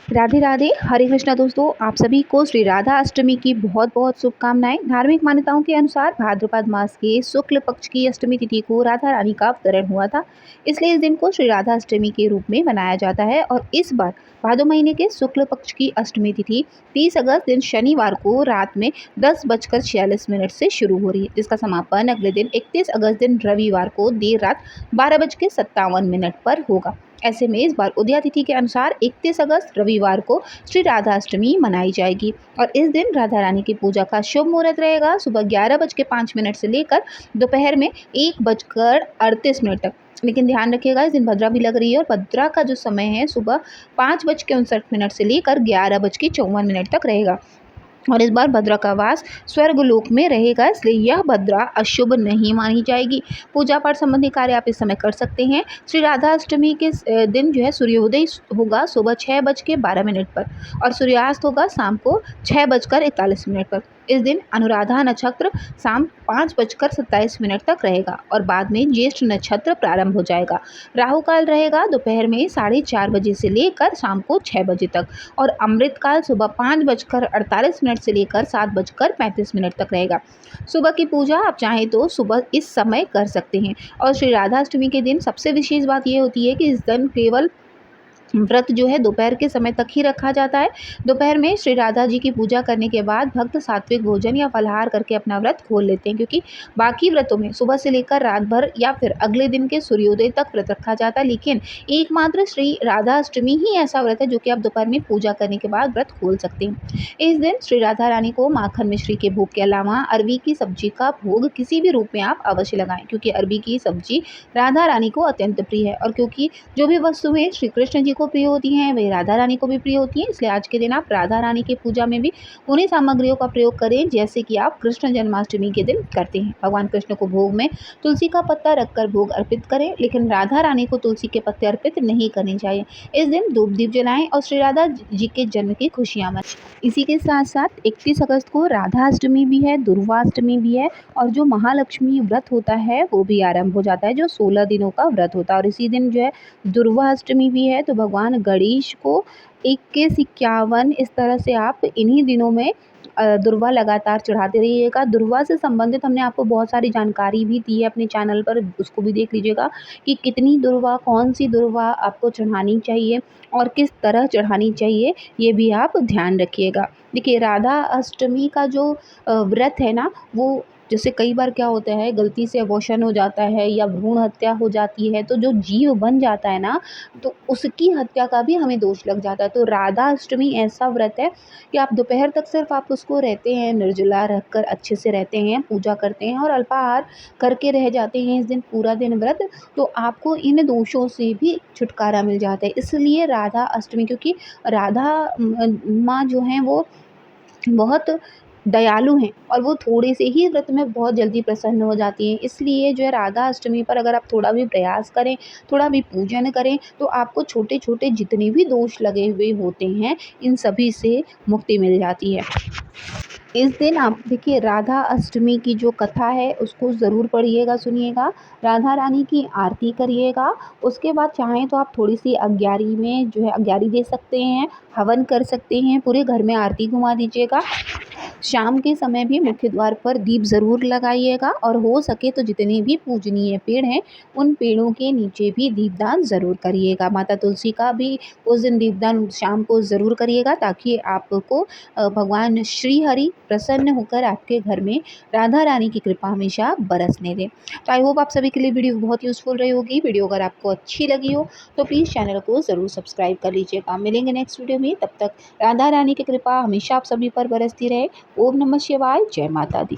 राधे राधे, हरे कृष्णा दोस्तों। आप सभी को श्री राधा अष्टमी की बहुत बहुत शुभकामनाएं। धार्मिक मान्यताओं के अनुसार भाद्रपद मास के शुक्ल पक्ष की अष्टमी तिथि को राधा रानी का अवतरण हुआ था, इसलिए इस दिन को श्री राधा अष्टमी के रूप में मनाया जाता है। और इस बार भादो महीने के शुक्ल पक्ष की अष्टमी तिथि 30 अगस्त दिन शनिवार को रात में 10:46 से शुरू हो रही है, जिसका समापन अगले दिन 31 अगस्त दिन रविवार को देर रात 12:57 पर होगा। ऐसे में इस बार उदया तिथि के अनुसार 31 अगस्त रविवार को श्री राधा अष्टमी मनाई जाएगी। और इस दिन राधा रानी की पूजा का शुभ मुहूर्त रहेगा सुबह 11:05 से लेकर दोपहर में 1:38 तक। लेकिन ध्यान रखिएगा, इस दिन भद्रा भी लग रही है और भद्रा का जो समय है सुबह 5:59 से लेकर 11:54 तक रहेगा। और इस बार भद्रा का वास स्वर्गलोक में रहेगा, इसलिए यह भद्रा अशुभ नहीं मानी जाएगी। पूजा पाठ संबंधी कार्य आप इस समय कर सकते हैं। श्री राधा अष्टमी के दिन जो है सूर्योदय होगा सुबह 6:12 पर और सूर्यास्त होगा शाम को 6:41 पर। इस दिन अनुराधा नक्षत्र शाम 5:27 तक रहेगा और बाद में ज्येष्ठ नक्षत्र प्रारंभ हो जाएगा। राहु काल रहेगा दोपहर में 4:30 से लेकर शाम को 6 बजे तक और अमृत काल सुबह 5:48 से लेकर 7:35 तक रहेगा। सुबह की पूजा आप चाहें तो सुबह इस समय कर सकते हैं। और श्री राधा अष्टमी के दिन सबसे विशेष बात यह होती है कि इस दिन केवल व्रत जो है दोपहर के समय तक ही रखा जाता है। दोपहर में श्री राधा जी की पूजा करने के बाद भक्त सात्विक भोजन या फलाहार करके अपना व्रत खोल लेते हैं, क्योंकि बाकी व्रतों में सुबह से लेकर रात भर या फिर अगले दिन के सूर्योदय तक व्रत रखा जाता है। लेकिन एकमात्र श्री राधा अष्टमी ही ऐसा व्रत है जो कि आप दोपहर में पूजा करने के बाद व्रत खोल सकते हैं। इस दिन श्री राधा रानी को माखन मिश्री के भोग के अलावा अरबी की सब्जी का भोग किसी भी रूप में आप अवश्य लगाएं, क्योंकि अरबी की सब्जी राधा रानी को अत्यंत प्रिय है। और क्योंकि जो भी वस्तुएं श्री कृष्ण जी को प्रिय होती हैं वे राधा रानी को भी प्रिय होती हैं, इसलिए आज के दिन आप राधा रानी की पूजा में भी उन्हीं सामग्रियों का प्रयोग करें जैसे कि आप कृष्ण जन्माष्टमी के दिन करते हैं। भगवान कृष्ण को भोग में तुलसी का पत्ता रखकर भोग अर्पित करें, लेकिन राधा रानी को तुलसी के पत्ते अर्पित नहीं करने चाहिए। इस दिन धूप दीप जलाएं और श्री राधा जी के जन्म की खुशियां मनाएं। इसी के साथ साथ 31 अगस्त को राधा अष्टमी भी है, दुर्वाष्टमी भी है और जो महालक्ष्मी व्रत होता है वो भी आरंभ हो जाता है, जो 16 दिनों का व्रत होता है। और इसी दिन जो है दुर्वाष्टमी भी है, तो भगवान गणेश को 21-51 इस तरह से आप इन्हीं दिनों में दुर्वा लगातार चढ़ाते रहिएगा। दुर्वा से संबंधित हमने आपको बहुत सारी जानकारी भी दी है अपने चैनल पर, उसको भी देख लीजिएगा कि कितनी दुर्वा, कौन सी दुर्वा आपको चढ़ानी चाहिए और किस तरह चढ़ानी चाहिए, ये भी आप ध्यान रखिएगा। देखिए, राधा अष्टमी का जो व्रत है ना, वो जैसे कई बार क्या होता है, गलती से अबॉर्शन हो जाता है या भ्रूण हत्या हो जाती है, तो जो जीव बन जाता है ना, तो उसकी हत्या का भी हमें दोष लग जाता है। तो राधा अष्टमी ऐसा व्रत है कि आप दोपहर तक सिर्फ आप उसको रहते हैं, निर्जला रहकर अच्छे से रहते हैं, पूजा करते हैं और अल्पाहार करके रह जाते हैं इस दिन पूरा दिन व्रत, तो आपको इन दोषों से भी छुटकारा मिल जाता है। इसलिए राधा अष्टमी, क्योंकि राधा माँ जो हैं वो बहुत दयालु हैं और वो थोड़े से ही व्रत में बहुत जल्दी प्रसन्न हो जाती हैं, इसलिए जो है राधा अष्टमी पर अगर आप थोड़ा भी प्रयास करें, थोड़ा भी पूजन करें, तो आपको छोटे छोटे जितने भी दोष लगे हुए होते हैं इन सभी से मुक्ति मिल जाती है। इस दिन आप देखिए, राधा अष्टमी की जो कथा है उसको ज़रूर पढ़िएगा, सुनिएगा, राधा रानी की आरती करिएगा। उसके बाद चाहें तो आप थोड़ी सी अग्यारी में जो है अग्यारी दे सकते हैं, हवन कर सकते हैं, पूरे घर में आरती घुमा दीजिएगा। शाम के समय भी मुख्य द्वार पर दीप ज़रूर लगाइएगा और हो सके तो जितने भी पूजनीय पेड़ हैं उन पेड़ों के नीचे भी दीपदान ज़रूर करिएगा। माता तुलसी का भी उस दिन दीपदान शाम को ज़रूर करिएगा, ताकि आपको भगवान श्री हरि प्रसन्न होकर आपके घर में राधा रानी की कृपा हमेशा बरसने दें। तो आई होप आप सभी के लिए वीडियो बहुत यूज़फुल रही होगी। वीडियो अगर आपको अच्छी लगी हो तो प्लीज़ चैनल को ज़रूर सब्सक्राइब कर लीजिएगा। मिलेंगे नेक्स्ट वीडियो में, तब तक राधा रानी की कृपा हमेशा आप सभी पर बरसती रहे। ओम नमः शिवाय, जय माता दी।